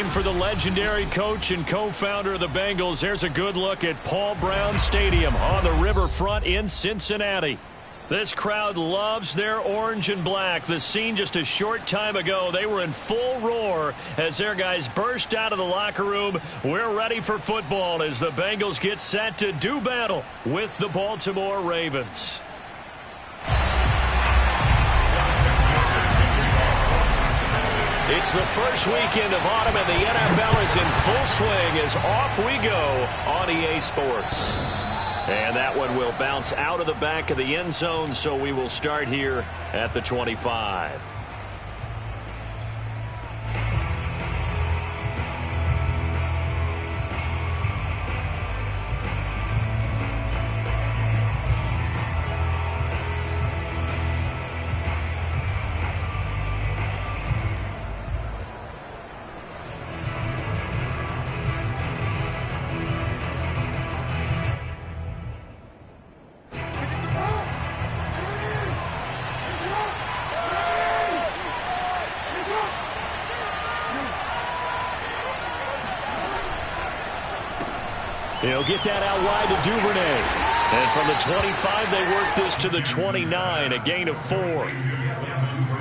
Named for the legendary coach and co-founder of the Bengals, there's a good look at Paul Brown Stadium on the riverfront in Cincinnati. This crowd loves their orange and black. The scene just a short time ago, they were in full roar as their guys burst out of the locker room. We're ready for football as the Bengals get set to do battle with the Baltimore Ravens. It's the first weekend of autumn, and the NFL is in full swing as off we go on EA Sports. And that one will bounce out of the back of the end zone, so we will start here at the 25. He'll get that out wide to Duvernay. And from the 25, they work this to the 29, a gain of 4.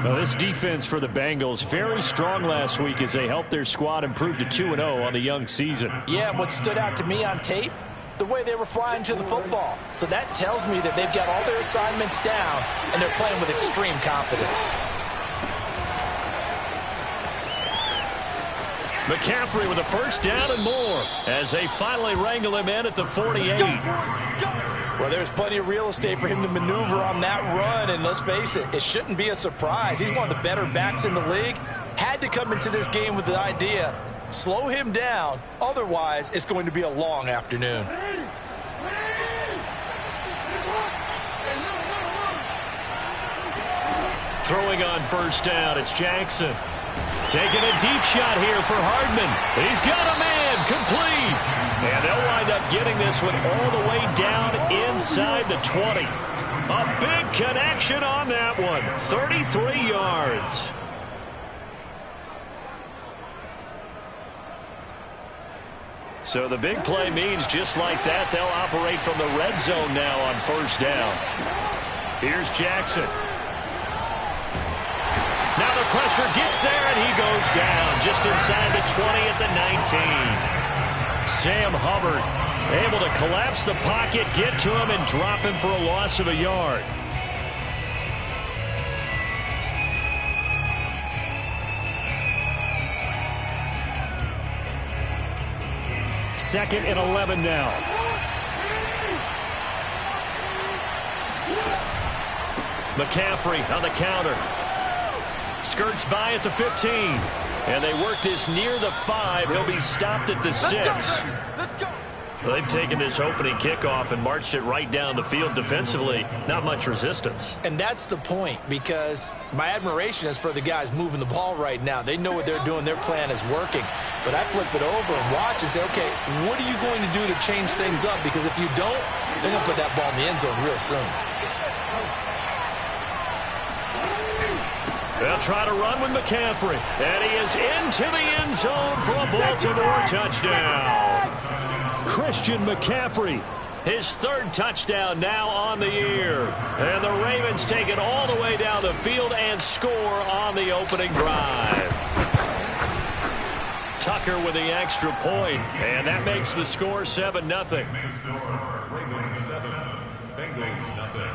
Now, this defense for the Bengals, very strong last week as they helped their squad improve to 2-0 on the young season. Yeah, what stood out to me on tape, the way they were flying to the football. So that tells me that they've got all their assignments down, and they're playing with extreme confidence. McCaffrey with a first down and more as they finally wrangle him in at the 48. Well, there's plenty of real estate for him to maneuver on that run, and let's face it, it shouldn't be a surprise. He's one of the better backs in the league. Had to come into this game with the idea, slow him down, otherwise it's going to be a long afternoon. Throwing on first down, it's Jackson. Taking a deep shot here for Hardman. He's got a man, complete. And they'll wind up getting this one all the way down inside the 20. A big connection on that one. 33 yards. So the big play means just like that, they'll operate from the red zone now on first down. Here's Jackson. Now the pressure gets there, and he goes down just inside the 20 at the 19. Sam Hubbard able to collapse the pocket, get to him, and drop him for a loss of a yard. Second and 11 now. McCaffrey on the counter. Skirts by at the 15. And they work this near the 5. He'll be stopped at the 6. Let's go. Well, they've taken this opening kickoff and marched it right down the field defensively. Not much resistance. And that's the point, because my admiration is for the guys moving the ball right now. They know what they're doing. Their plan is working. But I flip it over and watch and say, okay, what are you going to do to change things up? Because if you don't, they're going to put that ball in the end zone real soon. They'll try to run with McCaffrey. And he is into the end zone for a Baltimore touchdown. Christian McCaffrey, his third touchdown now on the year. And the Ravens take it all the way down the field and score on the opening drive. Tucker with the extra point, and that makes the score 7-0. Ravens 7, Bengals nothing.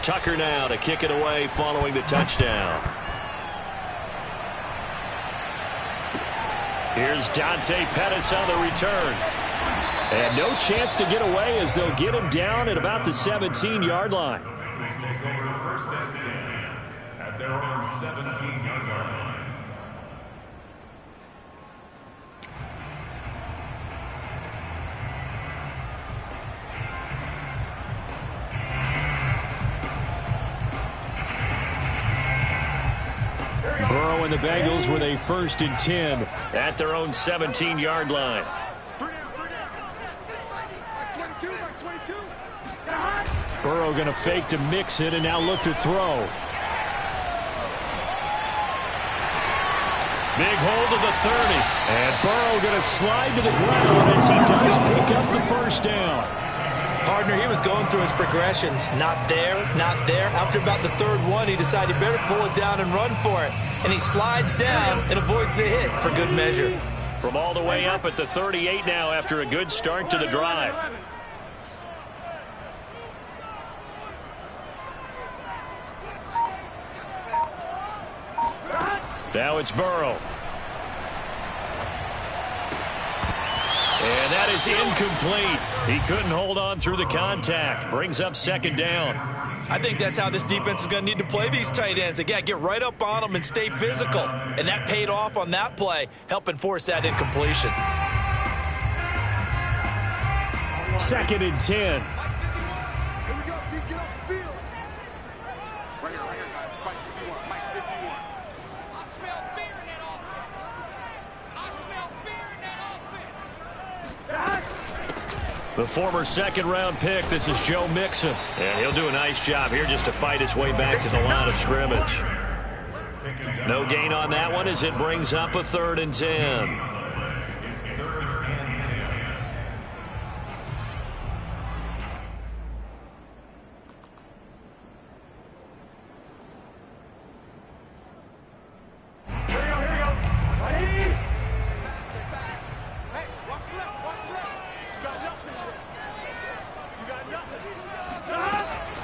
Tucker now to kick it away following the touchdown. Here's Dante Pettis on the return. And no chance to get away as they'll get him down at about the 17-yard line. Ravens take over first and 10 at their own 17-yard line. and the Bengals with a 1st and 10 at their own 17-yard line. Burrow going to fake to mix it and now look to throw. Big hold of the 30. And Burrow going to slide to the ground as he does pick up the 1st down. Partner, he was going through his progressions. Not there, not there. After about the 3rd one, he decided he better pull it down and run for it. And he slides down and avoids the hit for good measure. From all the way up at the 38 now after a good start to the drive. Now it's Burrow. And that is incomplete. He couldn't hold on through the contact. Brings up 2nd down. I think that's how this defense is going to need to play these tight ends. Again, get right up on them and stay physical. And that paid off on that play, helping force that incompletion. 2nd and 10. The former 2nd-round pick, this is Joe Mixon. And he'll do a nice job here just to fight his way back to the line of scrimmage. No gain on that one as it brings up a 3rd and 10.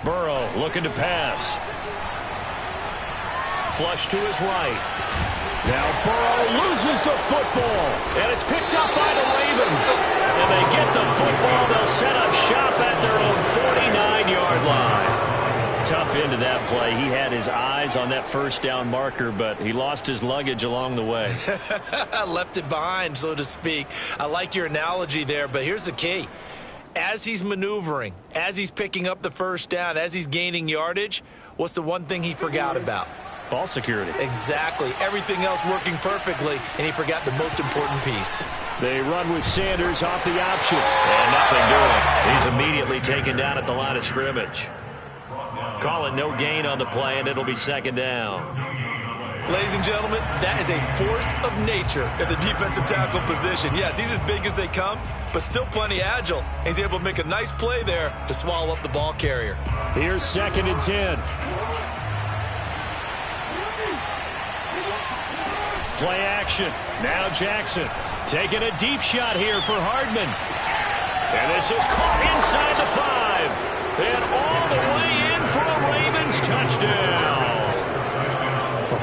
Burrow looking to pass. Flush to his right. Now Burrow loses the football. And it's picked up by the Ravens. And they get the football. They'll set up shop at their own 49-yard line. Tough end to that play. He had his eyes on that 1st down marker, but he lost his luggage along the way. Left it behind, so to speak. I like your analogy there, but here's the key. As he's maneuvering, as he's picking up the 1st down, as he's gaining yardage, what's the one thing he forgot about? Ball security. Exactly. Everything else working perfectly, and he forgot the most important piece. They run with Sanders off the option. And nothing doing. He's immediately taken down at the line of scrimmage. Call it no gain on the play, and it'll be 2nd down. Ladies and gentlemen, that is a force of nature at the defensive tackle position. Yes, he's as big as they come, but still plenty agile. He's able to make a nice play there to swallow up the ball carrier. Here's 2nd and 10. Play action. Now Jackson taking a deep shot here for Hardman. And this is caught inside the 5. And all the way in for a Ravens touchdown.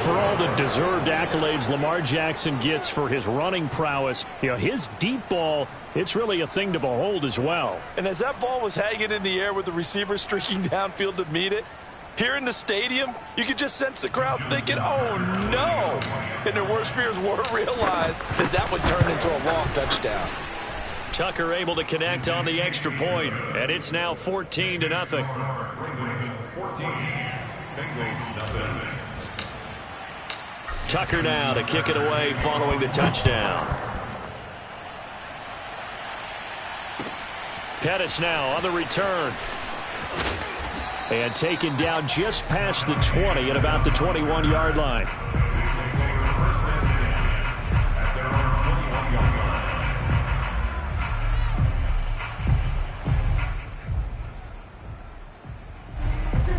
For all the deserved accolades Lamar Jackson gets for his running prowess, his deep ball, it's really a thing to behold as well. And as that ball was hanging in the air with the receiver streaking downfield to meet it, here in the stadium, you could just sense the crowd thinking, oh no! And their worst fears were realized as that one turned into a long touchdown. Tucker able to connect on the extra point, and it's now 14-0. Ravens 14, Bengals nothing. Tucker now to kick it away following the touchdown. Pettis now on the return. And taken down just past the 20 at about the 21-yard line. First and 10 at their own 21-yard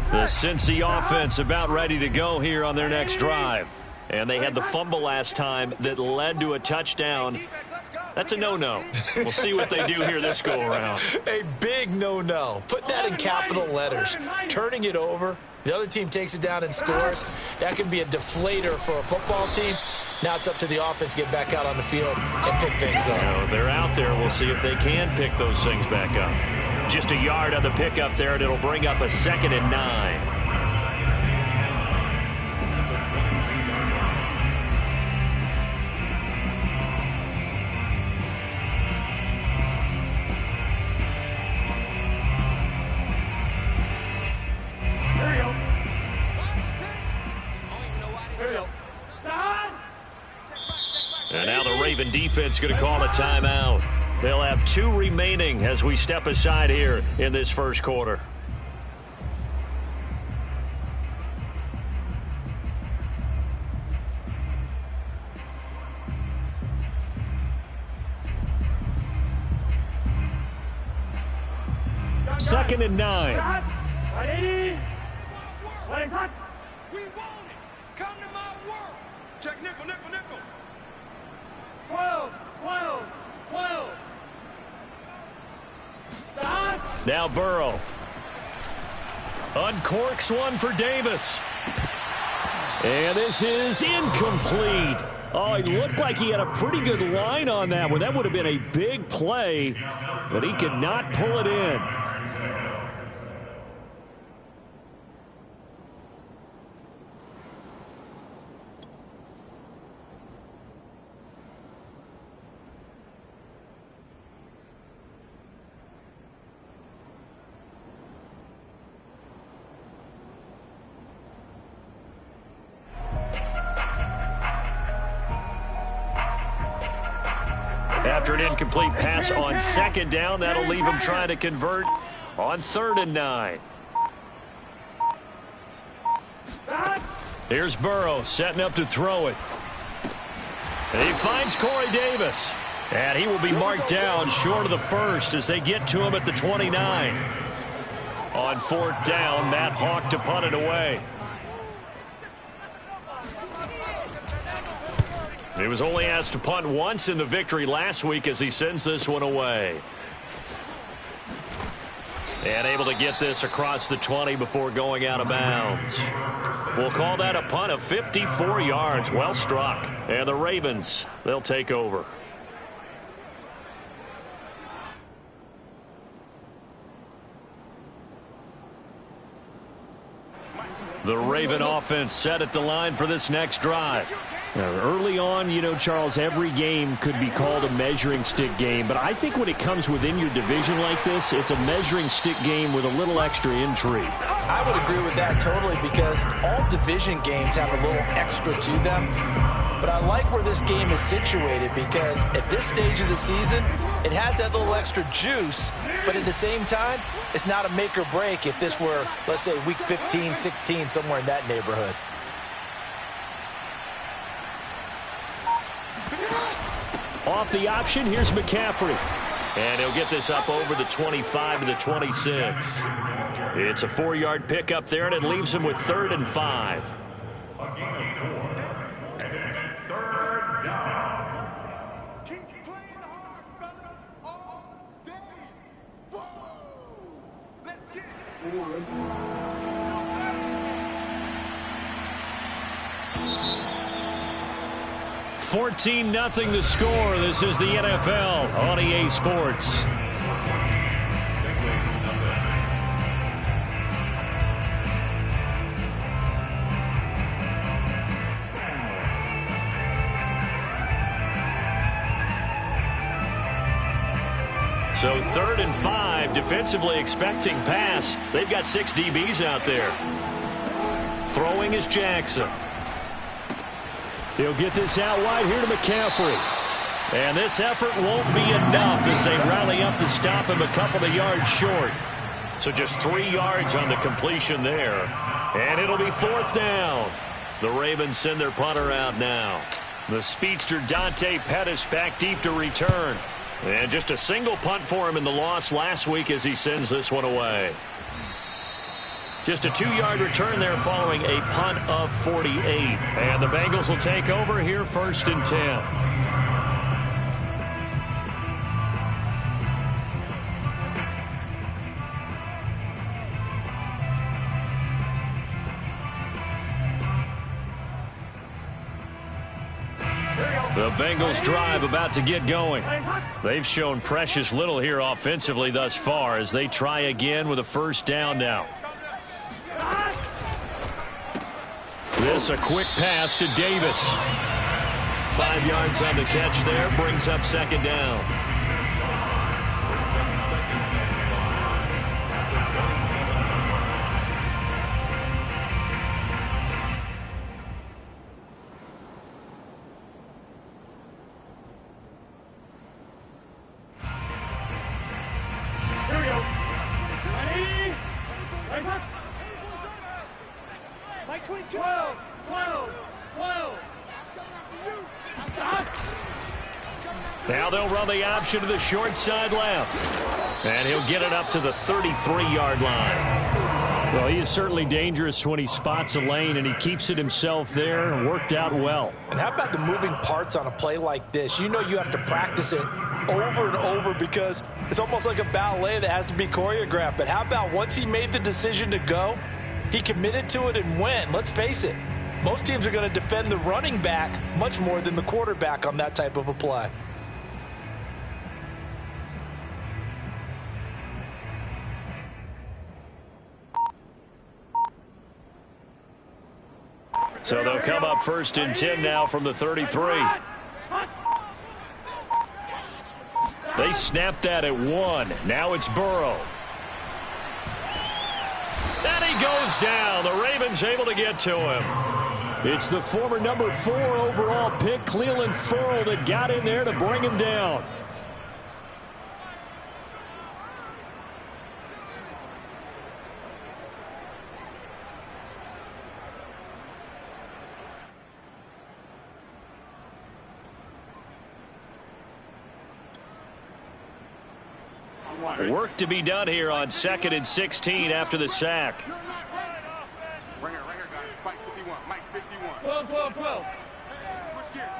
line. The Cincy offense about ready to go here on their next drive. And they had the fumble last time that led to a touchdown. That's a no-no. We'll see what they do here this go-around. A big no-no. Put that in capital letters. Turning it over, the other team takes it down and scores. That can be a deflator for a football team. Now it's up to the offense to get back out on the field and pick things up. They're out there. We'll see if they can pick those things back up. Just a yard on the pickup there, and it'll bring up a 2nd and 9. And now the Raven defense going to call a timeout. They'll have 2 remaining as we step aside here in this first quarter. Second and 9. Ready? We want it. Come to my work. Check nickel, nickel, nickel. 12, 12, 12. Stop. Now Burrow. Uncorks one for Davis. And this is incomplete. Oh, it looked like he had a pretty good line on that one. That would have been a big play, but he could not pull it in. After an incomplete pass on second down, that'll leave him trying to convert on 3rd and 9. Here's Burrow setting up to throw it. And he finds Corey Davis. And he will be marked down short of the first as they get to him at the 29. On 4th down, Matt Hawk to punt it away. He was only asked to punt once in the victory last week as he sends this one away. And able to get this across the 20 before going out of bounds. We'll call that a punt of 54 yards. Well struck. And the Ravens, they'll take over. The Raven offense set at the line for this next drive. Now, early on, you know, Charles, every game could be called a measuring stick game. But I think when it comes within your division like this, it's a measuring stick game with a little extra intrigue. I would agree with that totally because all division games have a little extra to them. But I like where this game is situated because at this stage of the season, it has that little extra juice. But at the same time, it's not a make or break if this were, let's say, week 15, 16, somewhere in that neighborhood. Off the option, here's McCaffrey. And he'll get this up over the 25 to the 26. It's a 4-yard pickup there, and it leaves him with 3rd and 5. A gain of 4. And it's 3rd down. Keep playing hard, fellas, all day. Whoa! Let's get it. 14-0 the score. This is the NFL on EA Sports. So 3rd and 5, defensively expecting pass. They've got 6 DBs out there. Throwing is Jackson. He'll get this out wide here to McCaffrey. And this effort won't be enough as they rally up to stop him a couple of yards short. So just 3 yards on the completion there. And it'll be 4th down. The Ravens send their punter out now. The speedster Dante Pettis back deep to return. And just a single punt for him in the loss last week as he sends this one away. Just a 2-yard return there following a punt of 48. And the Bengals will take over here 1st and 10. The Bengals drive about to get going. They've shown precious little here offensively thus far as they try again with a 1st down now. This a quick pass to Davis. 5 yards on the catch there, brings up 2nd down. 12, 12, 12. Now they'll run the option to the short side left. And he'll get it up to the 33-yard line. Well, he is certainly dangerous when he spots a lane, and he keeps it himself there. Worked out well. And how about the moving parts on a play like this? You know you have to practice it over and over because it's almost like a ballet that has to be choreographed. But how about once he made the decision to go, he committed to it and went. Let's face it, most teams are going to defend the running back much more than the quarterback on that type of a play. So they'll come up 1st and 10 now from the 33. They snapped that at 1. Now it's Burrow. And he goes down. The Ravens able to get to him. It's the former number 4 overall pick, Cleveland Ferrell, that got in there to bring him down. Work to be done here on 2nd and 16 after the sack. Ringer, guys. Mike 51. Mike 51. 12, 12, 12.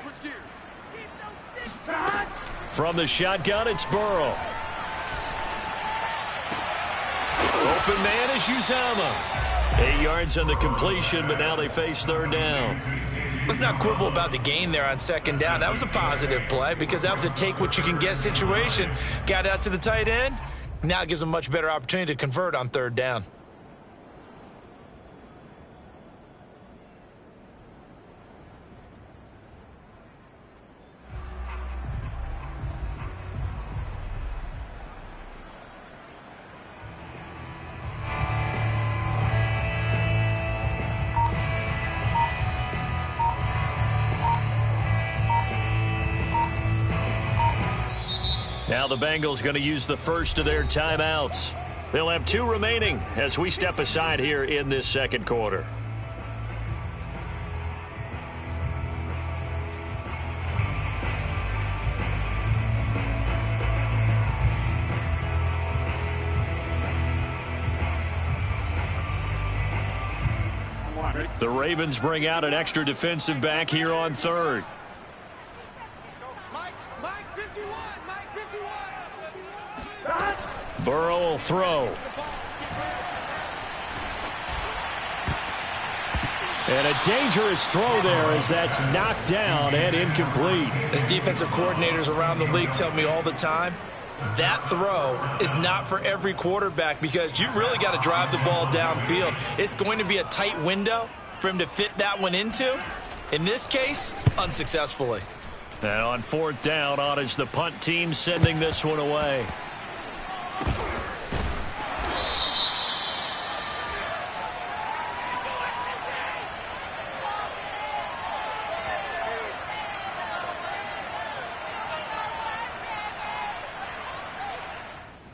Switch gears. From the shotgun, it's Burrow. Open man is Uzama. 8 yards on the completion, but now they face 3rd down. Let's not quibble about the gain there on 2nd down. That was a positive play because that was a take-what-you-can-get situation. Got out to the tight end. Now it gives them a much better opportunity to convert on 3rd down. Now the Bengals going to use the first of their timeouts. They'll have 2 remaining as we step aside here in this 2nd quarter. The Ravens bring out an extra defensive back here on 3rd. Burrow will throw. And a dangerous throw there as that's knocked down and incomplete. As defensive coordinators around the league tell me all the time, that throw is not for every quarterback because you've really got to drive the ball downfield. It's going to be a tight window for him to fit that one into. In this case, unsuccessfully. And on 4th down, on is the punt team sending this one away.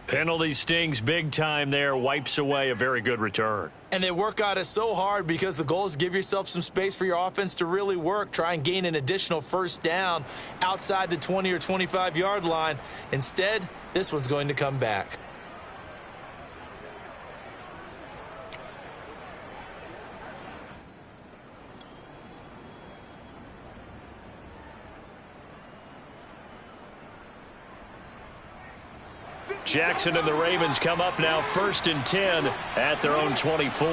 Penalty stings big time there, wipes away a very good return. And they work on it so hard because the goal is give yourself some space for your offense to really work. Try and gain an additional 1st down outside the 20 or 25-yard line. Instead, this one's going to come back. Jackson and the Ravens come up now 1st and 10 at their own 24.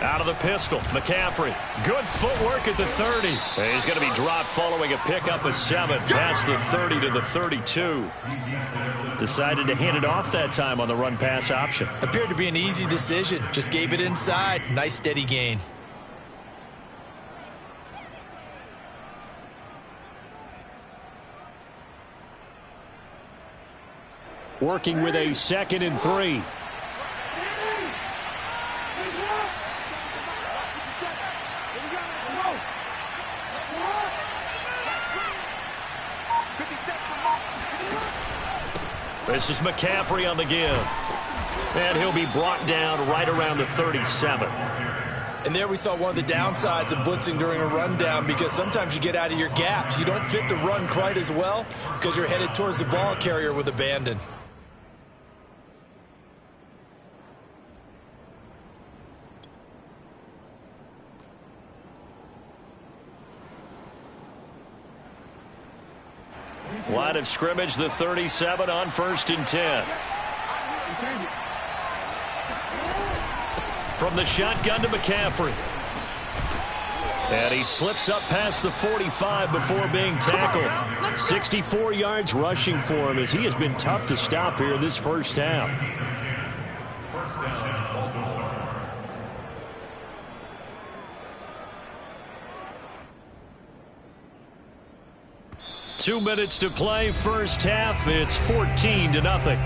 Out of the pistol, McCaffrey. Good footwork at the 30. He's going to be dropped following a pickup of 7 past the 30 to the 32. Decided to hand it off that time on the run-pass option. Appeared to be an easy decision. Just gave it inside. Nice steady gain. Working with a 2nd and 3. This is McCaffrey on the give. And he'll be brought down right around the 37. And there we saw one of the downsides of blitzing during a rundown, because sometimes you get out of your gaps. You don't fit the run quite as well because you're headed towards the ball carrier with abandon. Line of scrimmage, the 37 on 1st and 10. From the shotgun to McCaffrey. And he slips up past the 45 before being tackled. 64 yards rushing for him, as he has been tough to stop here in this first half. First down, Baltimore. 2 minutes to play, first half. It's 14-0.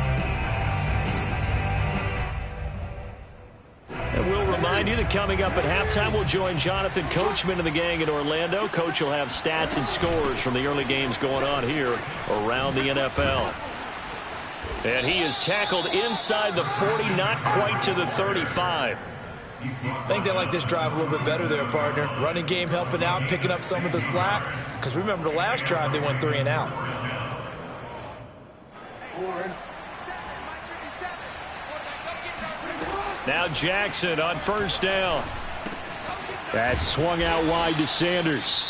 And we'll remind you that coming up at halftime, we'll join Jonathan Coachman and the gang in Orlando. Coach will have stats and scores from the early games going on here around the NFL. And he is tackled inside the 40, not quite to the 35. I think they like this drive a little bit better there, partner. Running game helping out, picking up some of the slack. Because remember, the last drive, they went 3 and out. Now Jackson on first down. That's swung out wide to Sanders.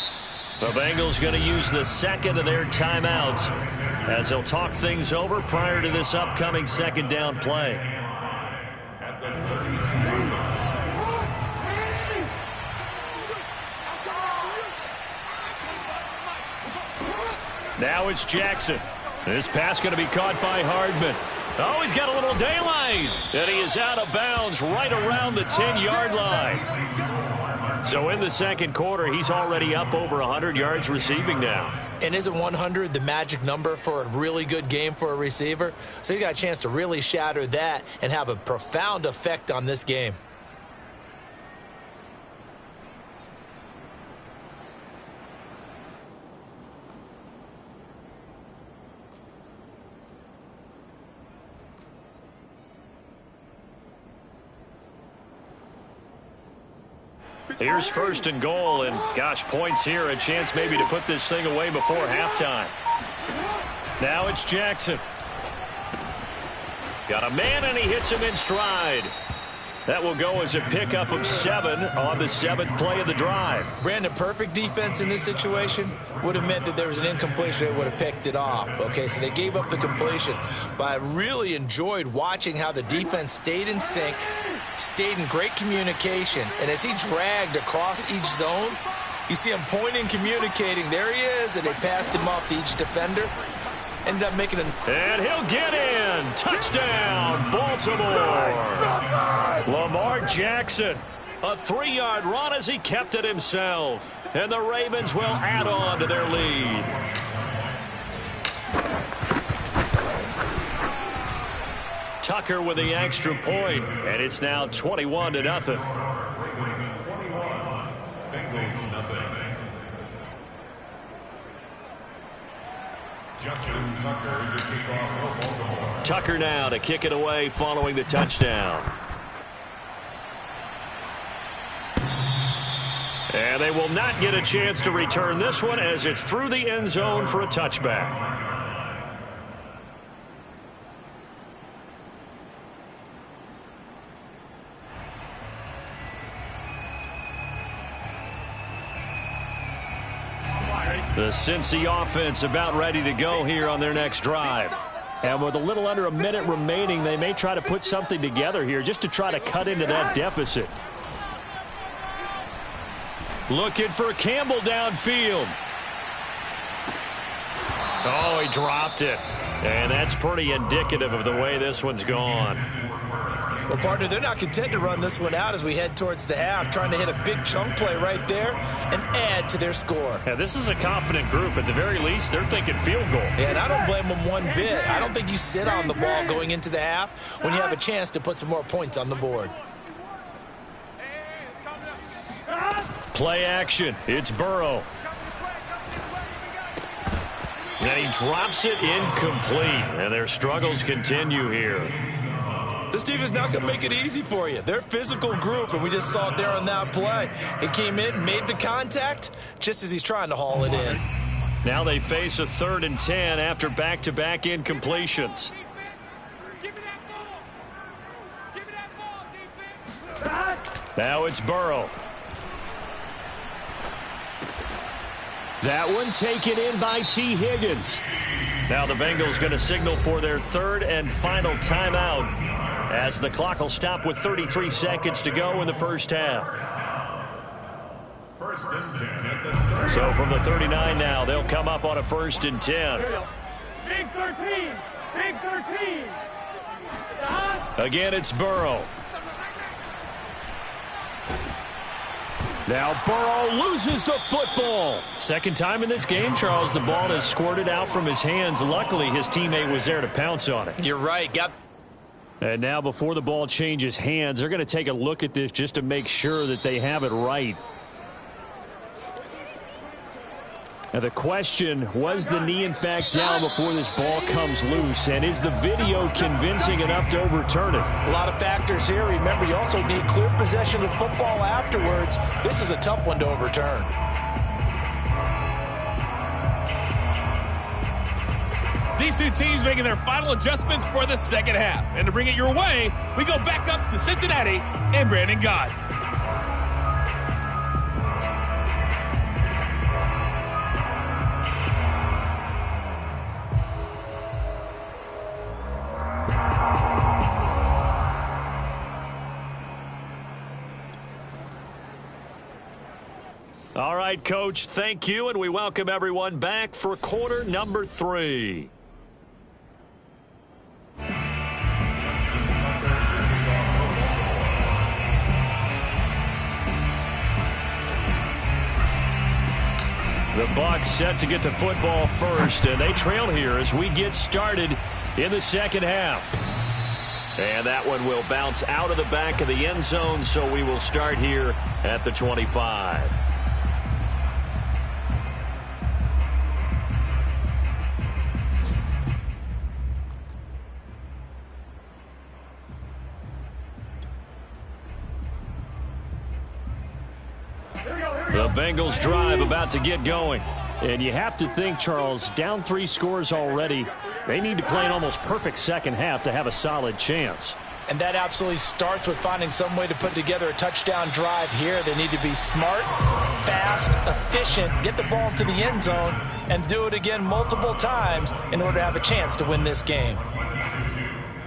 The Bengals going to use the second of their timeouts as they'll talk things over prior to this upcoming second down play. At the 32. Now it's Jackson. This pass going to be caught by Hardman. Oh, he's got a little daylight. And he is out of bounds right around the 10-yard line. So in the second quarter, he's already up over 100 yards receiving now. And isn't 100 the magic number for a really good game for a receiver? So he got a chance to really shatter that and have a profound effect on this game. Here's first and goal, and gosh, points here, a chance maybe to put this thing away before halftime. Now it's Jackson. Got a man, and he hits him in stride. That will go as a pickup of 7 on the 7th play of the drive. Brandon, perfect defense in this situation would have meant that there was an incompletion. They would have picked it off. Okay, so they gave up the completion. But I really enjoyed watching how the defense stayed in sync, stayed in great communication. And as he dragged across each zone, you see him pointing, communicating. There he is, and they passed him off to each defender. Ended up making an... And he'll get in. Touchdown, Baltimore. Lamar Jackson. A 3-yard run as he kept it himself. And the Ravens will add on to their lead. Tucker with the extra point, and it's now 21-0. Ravens 21, Bengals nothing. Justin Tucker to kick off for Baltimore. Tucker now to kick it away following the touchdown. And they will not get a chance to return this one as it's through the end zone for a touchback. The Cincy offense about ready to go here on their next drive. And with a little under a minute remaining, they may try to put something together here just to try to cut into that deficit. Looking for Campbell downfield. Oh, he dropped it. And that's pretty indicative of the way this one's gone. Well, partner, they're not content to run this one out as we head towards the half, trying to hit a big chunk play right there and add to their score. Yeah, this is a confident group. At the very least, they're thinking field goal. Yeah, and I don't blame them one bit. I don't think you sit on the ball going into the half when you have a chance to put some more points on the board. Play action. It's Burrow. And he drops it incomplete. And their struggles continue here. This defense not going to make it easy for you. They're a physical group, and we just saw it there on that play. He came in, made the contact, just as he's trying to haul it in. Now they face a 3rd and 10 after back-to-back incompletions. Now it's Burrow. That one taken in by T. Higgins. Now the Bengals going to signal for their 3rd and final timeout as the clock will stop with 33 seconds to go in the first half. 1st and 10 at the 30. So from the 39 now, they'll come up on a 1st and 10. Big 13. Big 13. Again, it's Burrow. Now Burrow loses the football. Second time in this game, Charles, the ball has squirted out from his hands. Luckily, his teammate was there to pounce on it. You're right. And now before the ball changes hands, they're going to take a look at this just to make sure that they have it right. Now the question, was the knee in fact down before this ball comes loose? And is the video convincing enough to overturn it? A lot of factors here. Remember, you also need clear possession of football afterwards. This is a tough one to overturn. These two teams making their final adjustments for the second half. And to bring it your way, we go back up to Cincinnati and Brandon Gott. All right, Coach, thank you, and we welcome everyone back for quarter number 3. The Bucs set to get the football first, and they trail here as we get started in the second half. And that one will bounce out of the back of the end zone, so we will start here at the 25. The Bengals drive about to get going. And you have to think, Charles, down 3 scores already. They need to play an almost perfect second half to have a solid chance. And that absolutely starts with finding some way to put together a touchdown drive here. They need to be smart, fast, efficient, get the ball to the end zone, and do it again multiple times in order to have a chance to win this game.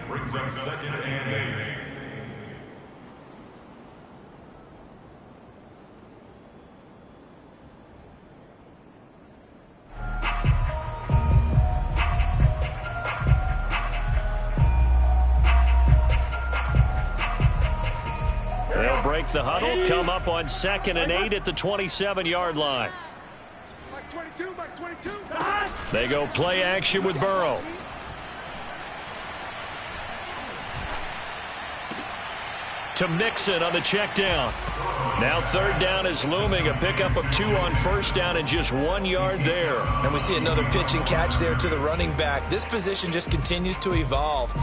Brings up 2nd and 8. They'll break the huddle, come up on 2nd and 8 at the 27-yard line. They go play action with Burrow. To Mixon on the check down. Now 3rd down is looming. A pickup of 2 on 1st down and just 1 yard there. And we see another pitch and catch there to the running back. This position just continues to evolve.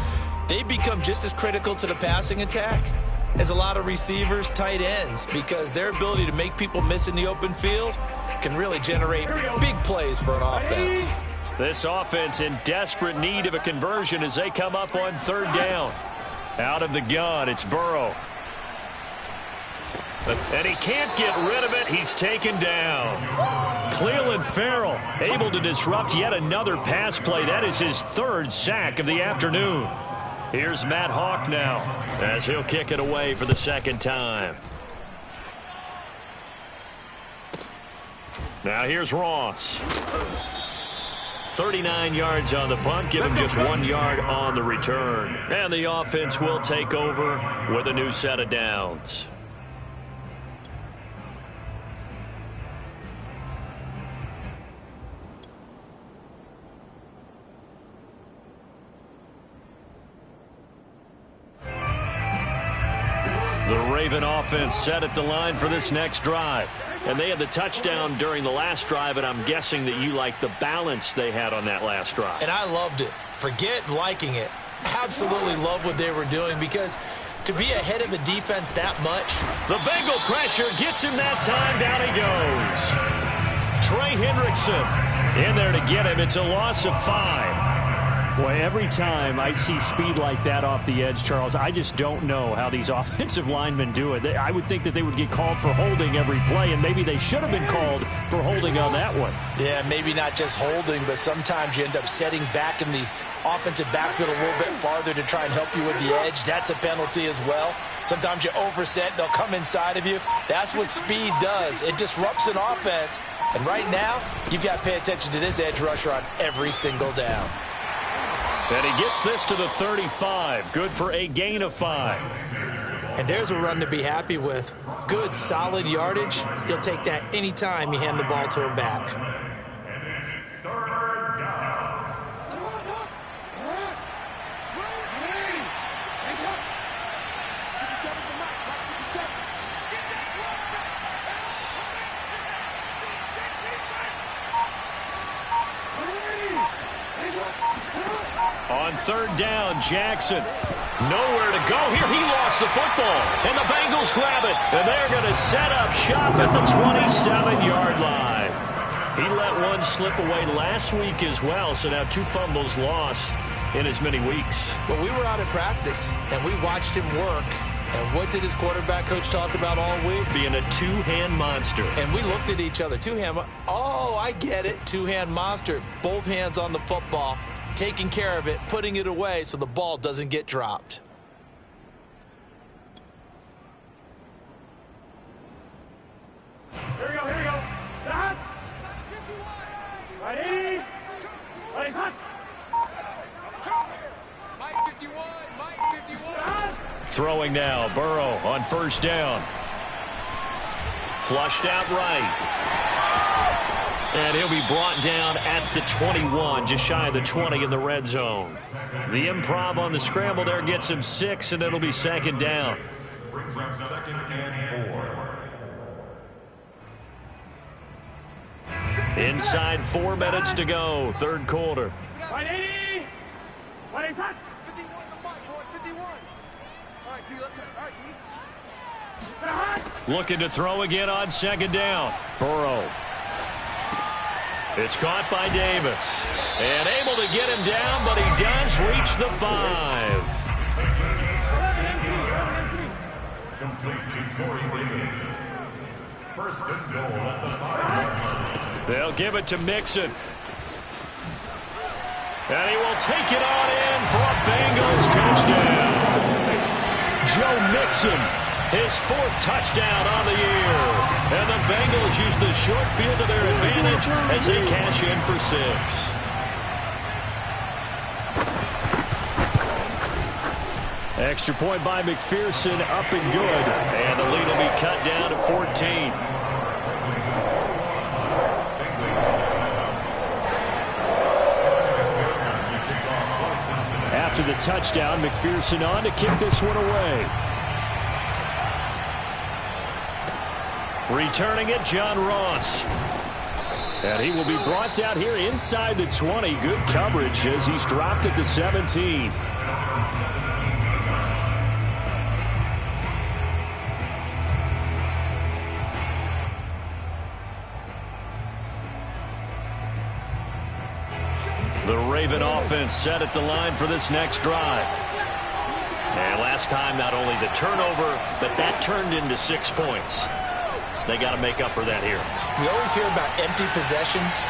They become just as critical to the passing attack as a lot of receivers, tight ends, because their ability to make people miss in the open field can really generate big plays for an offense. This offense in desperate need of a conversion as they come up on 3rd down. Out of the gun, it's Burrow. And he can't get rid of it. He's taken down. Cleveland Farrell able to disrupt yet another pass play. That is his 3rd sack of the afternoon. Here's Matt Hawk now as he'll kick it away for the 2nd time. Now here's Ross. 39 yards on the punt, give him just 1 yard on the return. And the offense will take over with a new set of downs. The Raven offense set at the line for this next drive. And they had the touchdown during the last drive, and I'm guessing that you like the balance they had on that last drive. And I loved it. Forget liking it. Absolutely love what they were doing, because to be ahead of the defense that much. The Bengal pressure gets him that time. Down he goes. Trey Hendrickson in there to get him. It's a loss of 5. Boy, every time I see speed like that off the edge, Charles, I just don't know how these offensive linemen do it. I would think that they would get called for holding every play, and maybe they should have been called for holding on that one. Yeah, maybe not just holding, but sometimes you end up setting back in the offensive backfield a little bit farther to try and help you with the edge. That's a penalty as well. Sometimes you overset, they'll come inside of you. That's what speed does. It disrupts an offense. And right now, you've got to pay attention to this edge rusher on every single down. And he gets this to the 35. Good for a gain of 5. And there's a run to be happy with. Good, solid yardage. You'll take that anytime you hand the ball to a back. And it's 3rd down. On 3rd down, Jackson. Nowhere to go here. He lost the football. And the Bengals grab it. And they're going to set up shop at the 27-yard line. He let one slip away last week as well. So now 2 fumbles lost in as many weeks. Well, we were out at practice, and we watched him work. And what did his quarterback coach talk about all week? Being a 2-hand monster. And we looked at each other. 2-hand. Oh, I get it. 2-hand monster. Both hands on the football. Taking care of it, putting it away so the ball doesn't get dropped. Here we go, here we go. Stop. Ready? Ready, hot. Mike 51, Mike 51. Throwing now, Burrow on 1st down. Flushed out right. And he'll be brought down at the 21, just shy of the 20 in the red zone. The improv on the scramble there gets him 6, and it'll be 2nd down. Brings up 2nd and 4. Inside 4 minutes to go, 3rd quarter. Ready? Ready, hot. 51 to Mike, boy, 51. All right, T, let's turn. All right, T. Hot. Looking to throw again on 2nd down. Burrow. It's caught by Davis. And able to get him down, but he does reach the 5. Complete to Corey Davis. 1st and goal at the 5. They'll give it to Mixon. And he will take it on in for a Bengals touchdown. Joe Mixon, his 4th touchdown on the year. And the Bengals use the short field to their advantage as they cash in for 6. Extra point by McPherson, up and good. And the lead will be cut down to 14. After the touchdown, McPherson on to kick this one away. Returning it, John Ross. And he will be brought down here inside the 20. Good coverage as he's dropped at the 17. The Raven offense set at the line for this next drive. And last time, not only the turnover, but that turned into 6 points. They got to make up for that here. We always hear about empty possessions,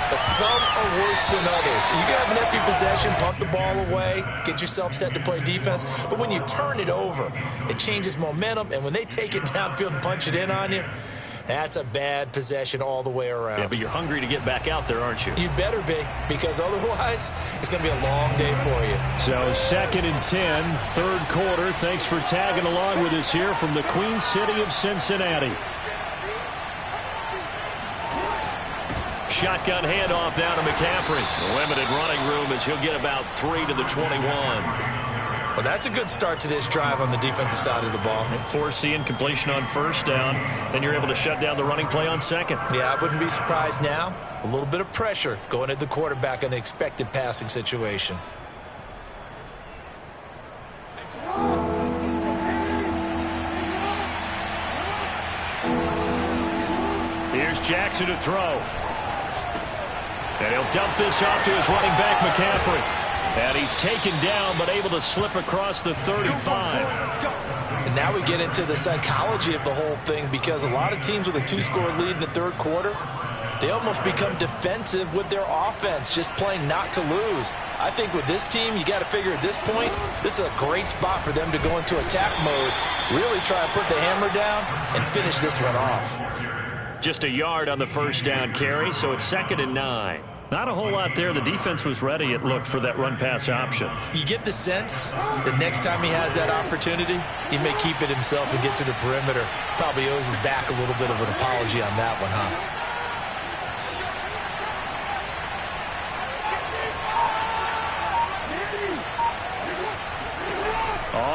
but some are worse than others. You can have an empty possession, punt the ball away, get yourself set to play defense, but when you turn it over, it changes momentum, and when they take it downfield and punch it in on you, that's a bad possession all the way around. Yeah, but you're hungry to get back out there, aren't you? You better be, because otherwise, it's going to be a long day for you. So 2nd and 10, 3rd quarter. Thanks for tagging along with us here from the Queen City of Cincinnati. Shotgun handoff down to McCaffrey. Limited running room as he'll get about 3 to the 21. Well, that's a good start to this drive on the defensive side of the ball. And foreseeing completion on first down. Then you're able to shut down the running play on second. Yeah, I wouldn't be surprised now. A little bit of pressure going at the quarterback in an expected passing situation. Here's Jackson to throw. And he'll dump this off to his running back, McCaffrey. And he's taken down, but able to slip across the 35. And now we get into the psychology of the whole thing, because a lot of teams with a 2-score lead in the third quarter, they almost become defensive with their offense, just playing not to lose. I think with this team, you got to figure at this point, this is a great spot for them to go into attack mode, really try and put the hammer down and finish this one off. Just a yard on the first down carry, so it's 2nd and 9. Not a whole lot there. The defense was ready, it looked, for that run-pass option. You get the sense that next time he has that opportunity, he may keep it himself and get to the perimeter. Probably owes his back a little bit of an apology on that one, huh?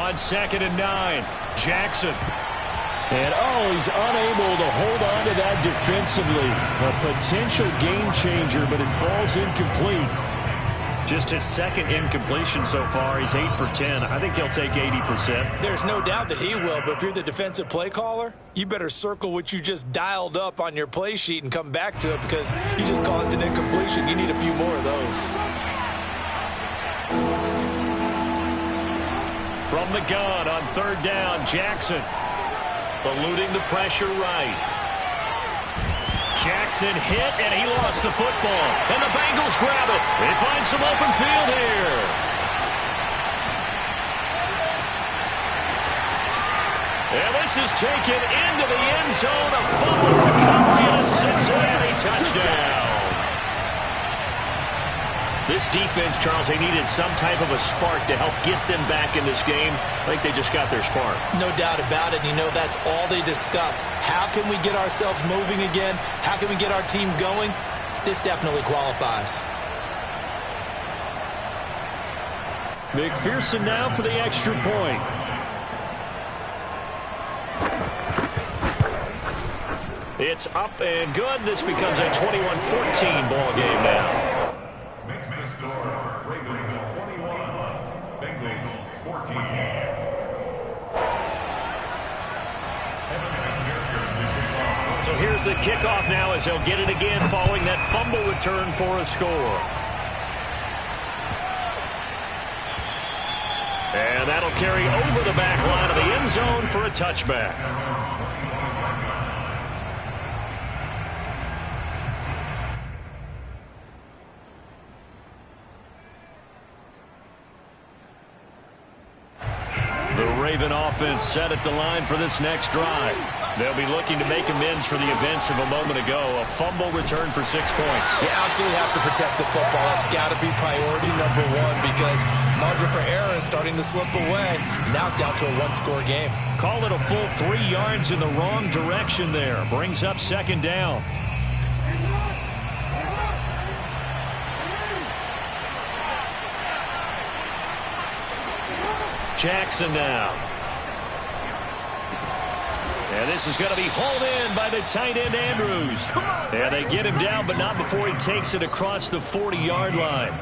On 2nd and 9, Jackson. And, oh, he's unable to hold on to that defensively. A potential game changer, but it falls incomplete. Just his second incompletion so far. He's 8 for 10. I think he'll take 80%. There's no doubt that he will, but if you're the defensive play caller, you better circle what you just dialed up on your play sheet and come back to it, because you just caused an incompletion. You need a few more of those. From the gun on 3rd down, Jackson. Eluding the pressure right. Jackson hit, and he lost the football. And the Bengals grab it. They find some open field here. And this is taken into the end zone. A fumble recovery and a Cincinnati touchdown. This defense, Charles, they needed some type of a spark to help get them back in this game. I think they just got their spark. No doubt about it. You know, that's all they discussed. How can we get ourselves moving again? How can we get our team going? This definitely qualifies. McPherson now for the extra point. It's up and good. This becomes a 21-14 ball game now. Makes the score. Ravens 21, Bengals 14. So here's the kickoff now as he'll get it again following that fumble return for a score. And that'll carry over the back line of the end zone for a touchback. The Raven offense set at the line for this next drive. They'll be looking to make amends for the events of a moment ago. A fumble return for 6 points. You absolutely have to protect the football. That's got to be priority number one, because margin for error is starting to slip away. Now it's down to a 1-score game. Call it a full 3 yards in the wrong direction there. Brings up 2nd down. Jackson now. And this is going to be hauled in by the tight end, Andrews. And they get him down, but not before he takes it across the 40-yard line.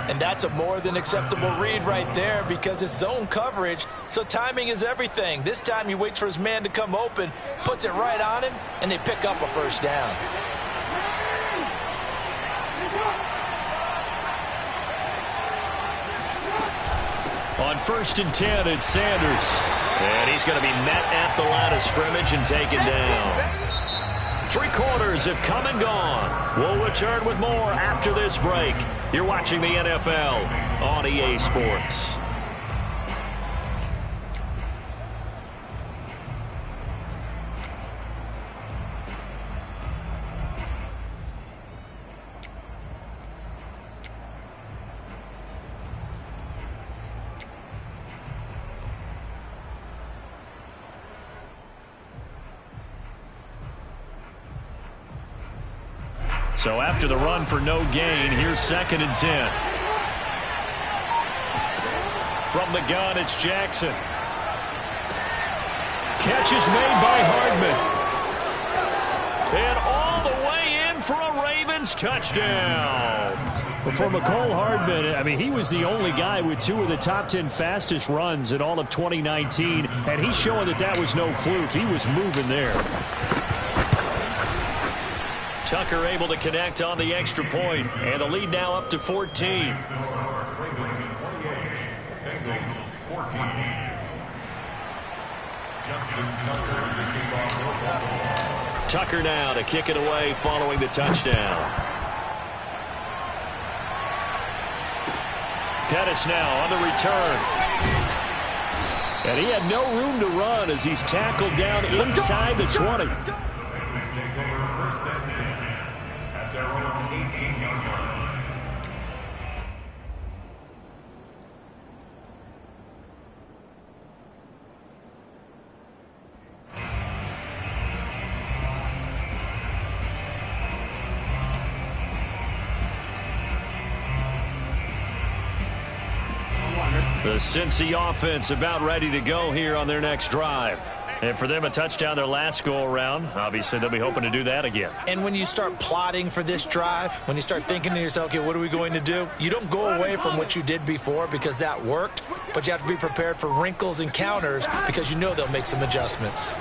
And that's a more than acceptable read right there, because it's zone coverage, so timing is everything. This time he waits for his man to come open, puts it right on him, and they pick up a first down. On 1st and 10, it's Sanders. And he's going to be met at the line of scrimmage and taken down. 3 quarters have come and gone. We'll return with more after this break. You're watching the NFL on EA Sports. So after the run for no gain, here's 2nd and 10. From the gun, it's Jackson. Catch is made by Hardman. And all the way in for a Ravens touchdown. But for McCole Hardman, I mean, he was the only guy with 2 of the top 10 fastest runs in all of 2019, and he's showing that that was no fluke. He was moving there. Tucker able to connect on the extra point, and the lead now up to 14. Ravens 28, Bengals 14. Justin Tucker to kick off the ball. Tucker now to kick it away following the touchdown. Pettis now on the return. And he had no room to run as he's tackled down inside the 20. Bengals take over first and 10 at their own 18-yard line. The Cincy offense about ready to go here on their next drive. And for them, a touchdown their last go-around. Obviously, they'll be hoping to do that again. And when you start plotting for this drive, when you start thinking to yourself, okay, what are we going to do? You don't go away from what you did before because that worked, but you have to be prepared for wrinkles and counters because you know they'll make some adjustments.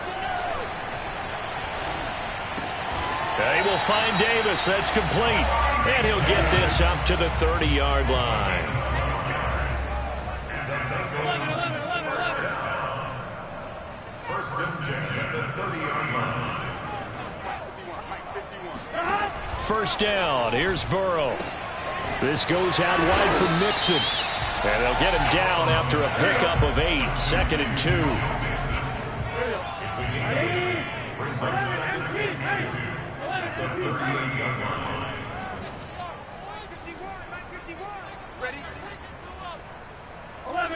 They will find Davis. That's complete. And he'll get this up to the 30-yard line. First and 10 at the 30-yard line. First down. Here's Burrow. This goes out wide for Mixon. And they'll get him down after a pickup of 8. 2nd and 2. Brings up 2nd and 2 at the 38-yard line. Ready? 11.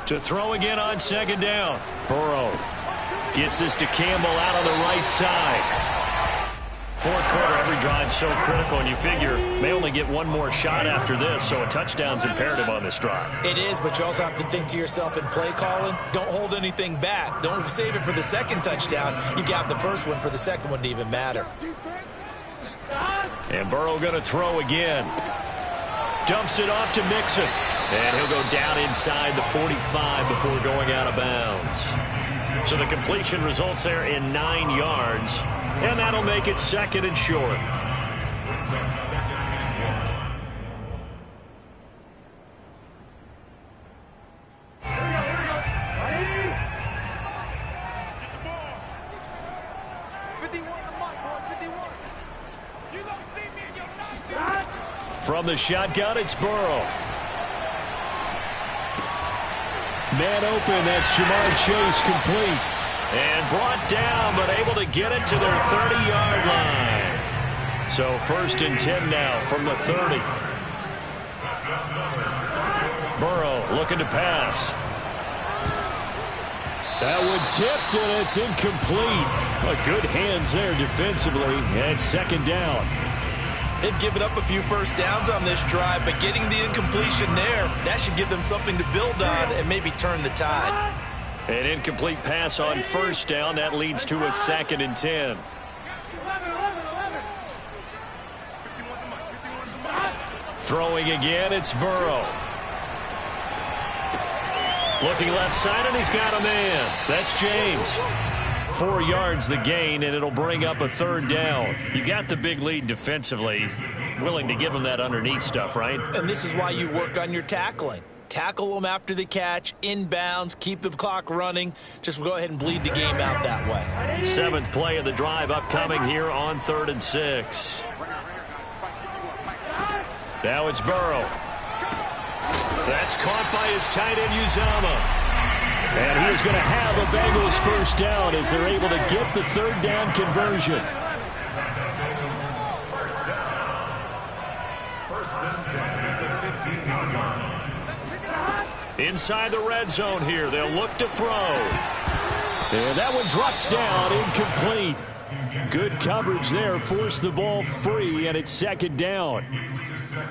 To throw again on 2nd down. Burrow gets this to Campbell out on the right side. 4th quarter, every drive so critical, and you figure may only get one more shot after this, so a touchdown's imperative on this drive. It is, but you also have to think to yourself in play calling, don't hold anything back. Don't save it for the second touchdown. You got the first one for the second one to even matter. And Burrow going to throw again. Dumps it off to Mixon. And he'll go down inside the 45 before going out of bounds. So the completion results there in 9 yards. And that'll make it 2nd and short. Brings up 2nd and 1. From the shotgun, it's Burrow. Man open, that's Jamar Chase complete. And brought down, but able to get it to their 30-yard line. So 1st and 10 now from the 30. Burrow looking to pass. That one tipped, and it's incomplete. Good hands there defensively, and 2nd down. They've given up a few first downs on this drive, but getting the incompletion there, that should give them something to build on and maybe turn the tide. An incomplete pass on 1st down. That leads to a 2nd and 10. Throwing again, it's Burrow. Looking left side, and he's got a man. That's James. 4 yards the gain, and it'll bring up a 3rd down. You got the big lead defensively. Willing to give them that underneath stuff, right? And this is why you work on your tackling. Tackle them after the catch, inbounds, keep the clock running. Just go ahead and bleed the game out that way. 7th play of the drive upcoming here on 3rd and 6. Now it's Burrow. That's caught by his tight end, Uzama. And he is going to have a Bengals 1st down as they're able to get the 3rd down conversion. First and 10 at the 15-yard line. Inside the red zone here. They'll look to throw. And that one drops down, incomplete. Good coverage there, forced the ball free, and it's second down.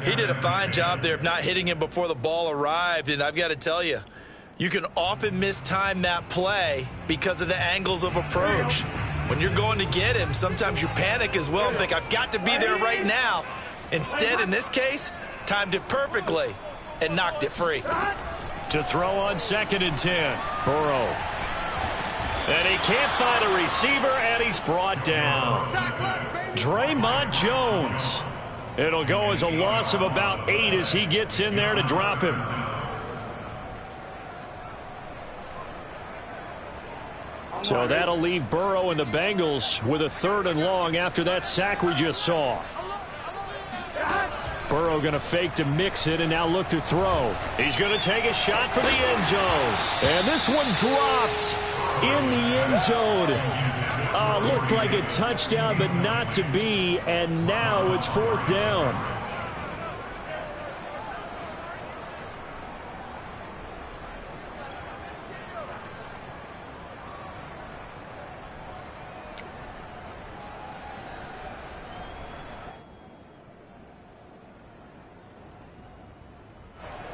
He did a fine job there of not hitting him before the ball arrived, and I've got to tell you, you can often mistime that play because of the angles of approach. When you're going to get him, sometimes you panic as well and think, I've got to be there right now. Instead, in this case, timed it perfectly and knocked it free. To throw on 2nd and 10, Burrow. And he can't find a receiver, and he's brought down. Draymond Jones. It'll go as a loss of about 8 as he gets in there to drop him. So that'll leave Burrow and the Bengals with a 3rd and long after that sack we just saw. Burrow going to fake to mix it and now look to throw. He's going to take a shot for the end zone. And this one dropped in the end zone. Looked like a touchdown, but not to be. And now it's 4th down.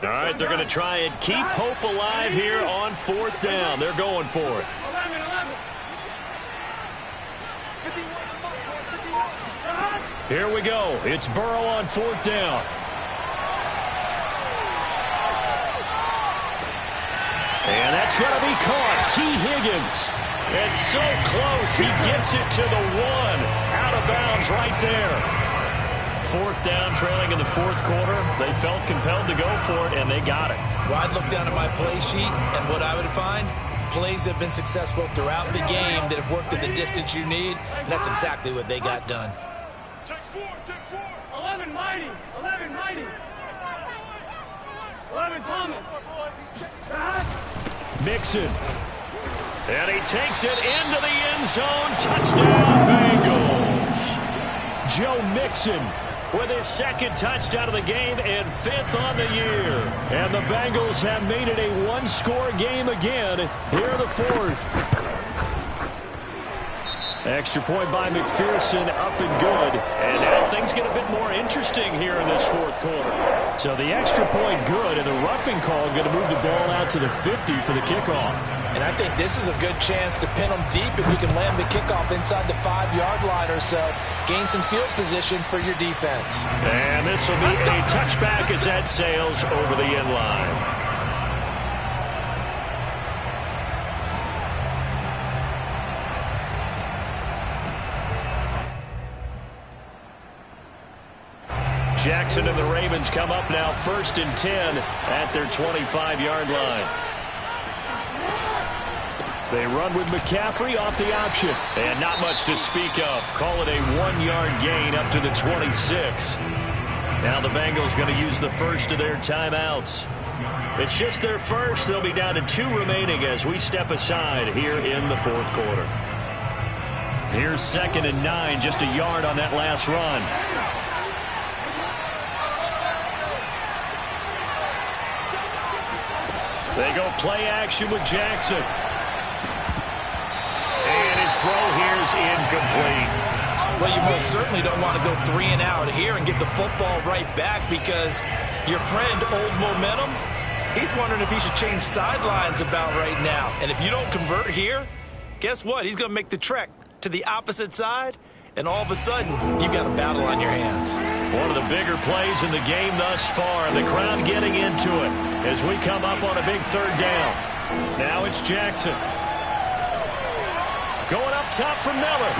All right, they're going to try and keep hope alive here on 4th down. They're going for it. 11. Here we go. It's Burrow on 4th down. And that's going to be caught. T. Higgins. It's so close. He gets it to the 1. Out of bounds right there. 4th down, trailing in the 4th quarter. They felt compelled to go for it, and they got it. Well, I'd look down at my play sheet, and what I would find, plays have been successful throughout the game that have worked at the distance you need, and that's exactly what they got done. Take 4. 11 mighty. 11 Thomas. Mixon. And he takes it into the end zone. Touchdown, Bengals. Joe Mixon with his 2nd touchdown of the game and 5th on the year. And the Bengals have made it a 1-score game again here in the 4th. Extra point by McPherson, up and good. And now things get a bit more interesting here in this 4th quarter. So the extra point good, and the roughing call going to move the ball out to the 50 for the kickoff. And I think this is a good chance to pin them deep if you can land the kickoff inside the 5-yard line or so. Gain some field position for your defense. And this will be a touchback as that sails over the end line. Jackson and the Ravens come up now 1st and 10 at their 25-yard line. They run with McCaffrey off the option. And not much to speak of. Call it a 1-yard gain up to the 26. Now the Bengals going to use the first of their timeouts. It's just their first. They'll be down to 2 remaining as we step aside here in the 4th quarter. Here's 2nd and 9, just a yard on that last run. They go play action with Jackson. And his throw here is incomplete. Well, you most certainly don't want to go 3 and out here and get the football right back because your friend, Old Momentum, he's wondering if he should change sidelines about right now. And if you don't convert here, guess what? He's going to make the trek to the opposite side, and all of a sudden, you've got a battle on your hands. One of the bigger plays in the game thus far, and the crowd getting into it as we come up on a big 3rd down. Now it's Jackson. Going up top for Miller.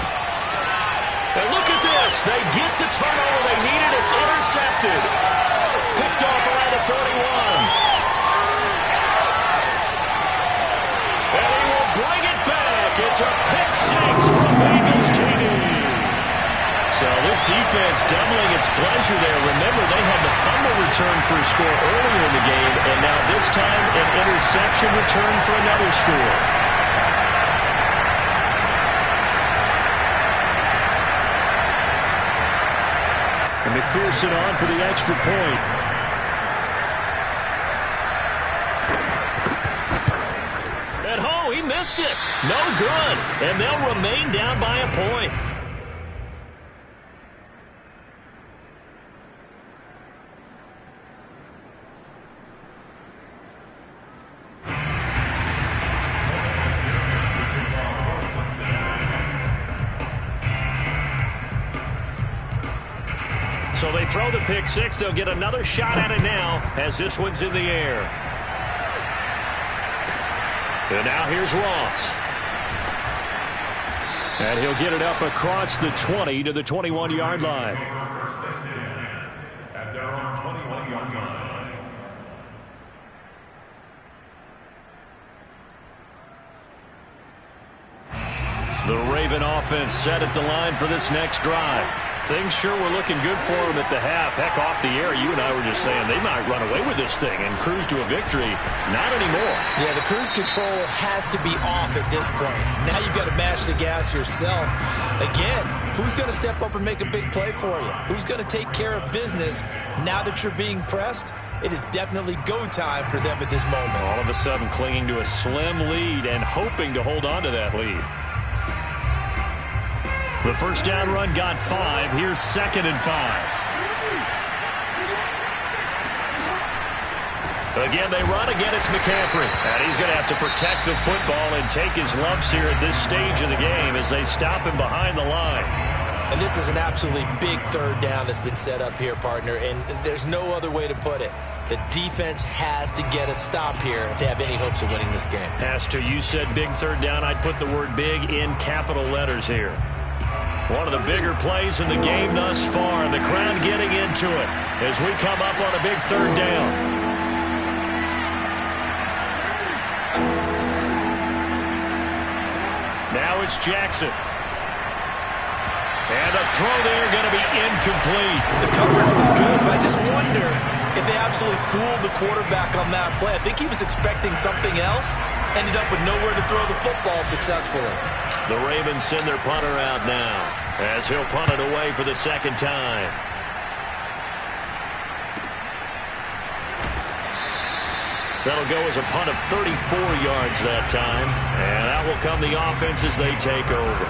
And look at this. They get the turnover they needed. It's intercepted. Picked off around the 41. And he will bring it back. It's a pick 6 from Bengals TD. So this defense doubling its pleasure there. Remember, they had the fumble return for a score earlier in the game, and now this time an interception return for another score. And McPherson on for the extra point. At home, he missed it. No good. And they'll remain down by a point. So they throw the pick six. They'll get another shot at it now as this one's in the air. And now here's Ross. And he'll get it up across the 20 to the 21-yard line. At their own 21-yard line. The Raven offense set at the line for this next drive. Things sure were looking good for them at the half. Heck, off the air, you and I were just saying they might run away with this thing and cruise to a victory. Not anymore. Yeah, the cruise control has to be off at this point. Now you've got to mash the gas yourself. Again, who's going to step up and make a big play for you? Who's going to take care of business now that you're being pressed? It is definitely go time for them at this moment. All of a sudden clinging to a slim lead and hoping to hold on to that lead. The first down run got 5. Here's 2nd and 5. Again, they run. Again, it's McCaffrey. And he's going to have to protect the football and take his lumps here at this stage of the game as they stop him behind the line. And this is an absolutely big third down that's been set up here, partner, and there's no other way to put it. The defense has to get a stop here if they have any hopes of winning this game. Pastor, you said big third down. I'd put the word big in capital letters here. One of the bigger plays in the game thus far, and the crowd getting into it as we come up on a big third down. Now it's Jackson. And the throw there going to be incomplete. The coverage was good, but I just wonder if they absolutely fooled the quarterback on that play. I think he was expecting something else, ended up with nowhere to throw the football successfully. The Ravens send their punter out now as he'll punt it away for the second time. That'll go as a punt of 34 yards that time. And out will come the offense as they take over.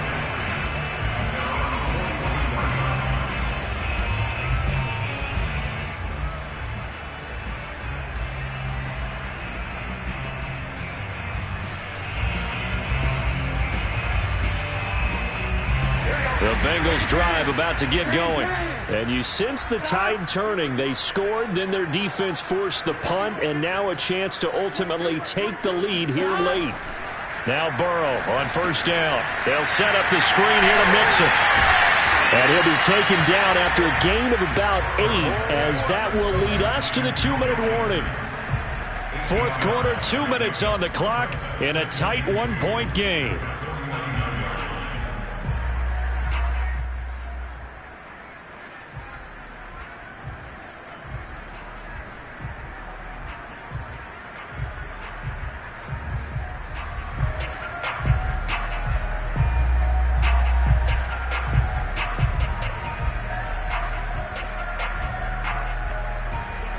The Bengals drive about to get going. And you sense the tide turning. They scored, then their defense forced the punt, and now a chance to ultimately take the lead here late. Now Burrow on first down. They'll set up the screen here to Mixon. And he'll be taken down after a gain of about 8, as that will lead us to the 2-minute warning. Fourth quarter, 2 minutes on the clock in a tight 1-point game.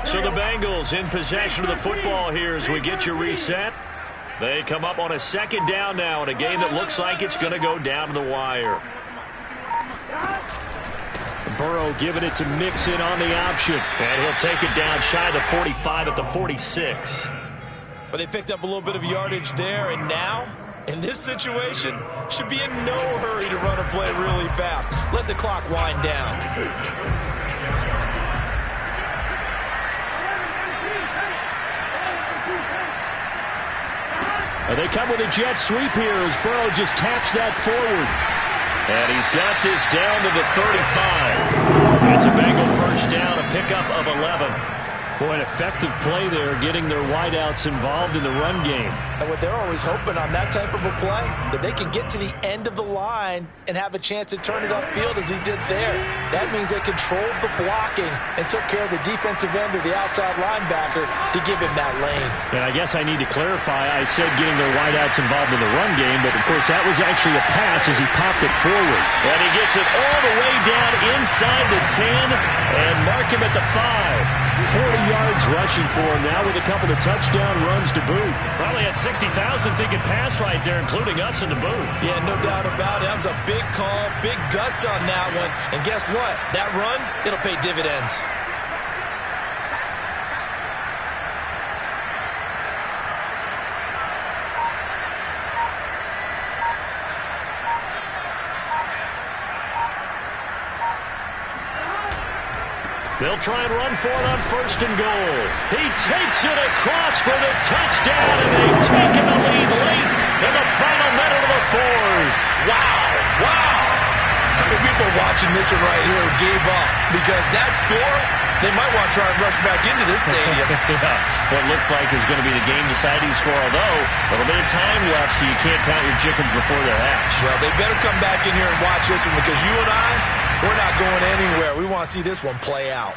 So the Bengals in possession of the football here as we get you reset. They come up on a second down now in a game that looks like it's going to go down to the wire. Burrow giving it to Mixon on the option. And he'll take it down shy of the 45 at the 46. But they picked up a little bit of yardage there, and now, in this situation, should be in no hurry to run a play really fast. Let the clock wind down. They come with a jet sweep here as Burrow just taps that forward. And he's got this down to the 35. It's a Bengal first down, a pickup of 11. Boy, an effective play there, getting their wideouts involved in the run game. And what they're always hoping on that type of a play, that they can get to the end of the line and have a chance to turn it upfield as he did there. That means they controlled the blocking and took care of the defensive end or the outside linebacker to give him that lane. And I guess I need to clarify, I said getting their wideouts involved in the run game, but of course that was actually a pass as he popped it forward. And he gets it all the way down inside the 10 and mark him at the 5. 40 yards rushing for him now with a couple of touchdown runs to boot. Probably had 60,000 thinking pass right there, including us in the booth. Yeah, no doubt about it. That was a big call, big guts on that one. And guess what? That run, it'll pay dividends. They'll try and run for it on 1st and goal. He takes it across for the touchdown, and they've taken the lead late in the final minute of the 4th. Wow, wow. How many people watching this one right here gave up? Because that score, they might want to try and rush back into this stadium. Yeah, what looks like is going to be the game-deciding score, although a little bit of time left, so you can't count your chickens before they're hatched. Well, they better come back in here and watch this one, because you and I, we're not going anywhere. We want to see this one play out.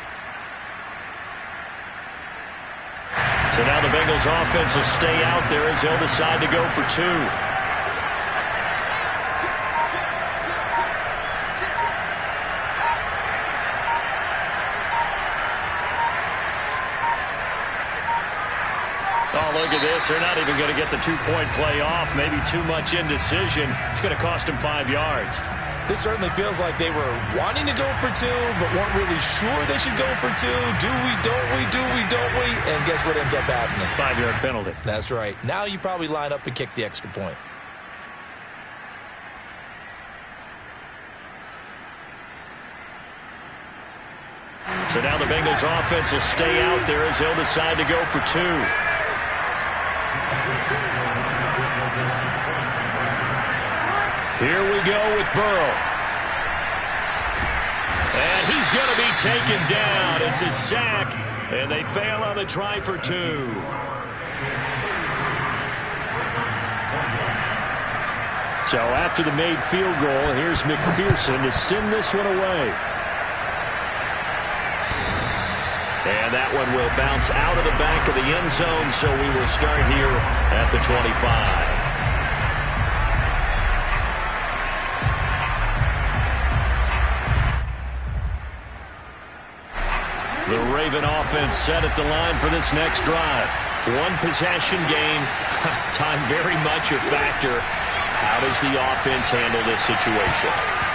So now the Bengals offense will stay out there as they'll decide to go for 2. Oh, look at this. They're not even going to get the 2-point play off. Maybe too much indecision. It's going to cost them 5 yards. This certainly feels like they were wanting to go for 2, but weren't really sure they should go for 2. Do we, don't we, do we, don't we? And guess what ends up happening? 5-yard penalty. That's right. Now you probably line up and kick the extra point. So now the Bengals offense will stay out there as they'll decide to go for 2. Here we go with Burrow. And he's going to be taken down. It's a sack, and they fail on the try for 2. So after the made field goal, here's McPherson to send this one away. And that one will bounce out of the back of the end zone, so we will start here at the 25. The Raven offense set at the line for this next drive. One possession game, time very much a factor. How does the offense handle this situation?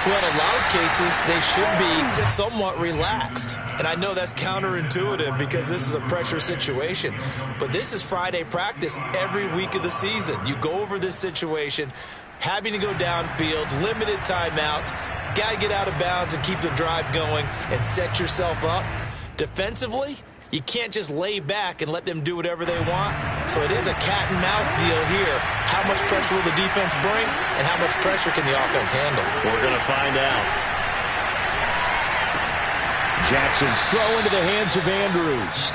Well, in a lot of cases, they should be somewhat relaxed. And I know that's counterintuitive because this is a pressure situation. But this is Friday practice every week of the season. You go over this situation, having to go downfield, limited timeouts, got to get out of bounds and keep the drive going and set yourself up. Defensively, you can't just lay back and let them do whatever they want. So it is a cat and mouse deal here. How much pressure will the defense bring, and how much pressure can the offense handle? We're going to find out. Jackson's throw into the hands of Andrews.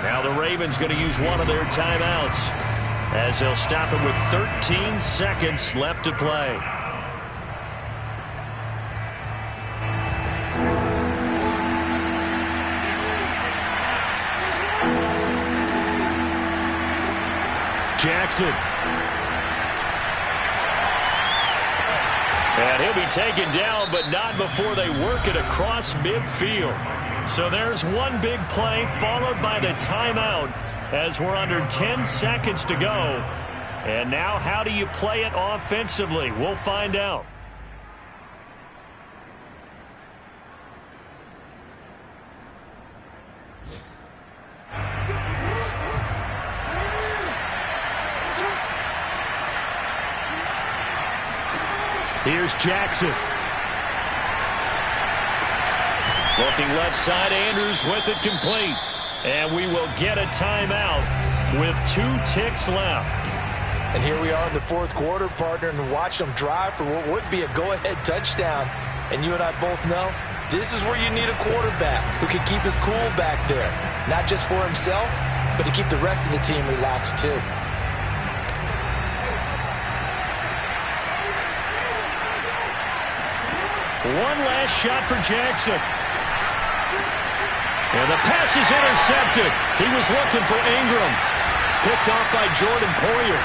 Now the Ravens going to use one of their timeouts as they'll stop it with 13 seconds left to play. Jackson. And he'll be taken down, but not before they work it across midfield. So there's one big play followed by the timeout as we're under 10 seconds to go. And now how do you play it offensively? We'll find out. Here's Jackson. Looking left side, Andrews with it complete. And we will get a timeout with 2 ticks left. And here we are in the 4th quarter, partner, and watch them drive for what would be a go-ahead touchdown. And you and I both know this is where you need a quarterback who can keep his cool back there. Not just for himself, but to keep the rest of the team relaxed too. One last shot for Jackson. And the pass is intercepted. He was looking for Ingram. Picked off by Jordan Poyer.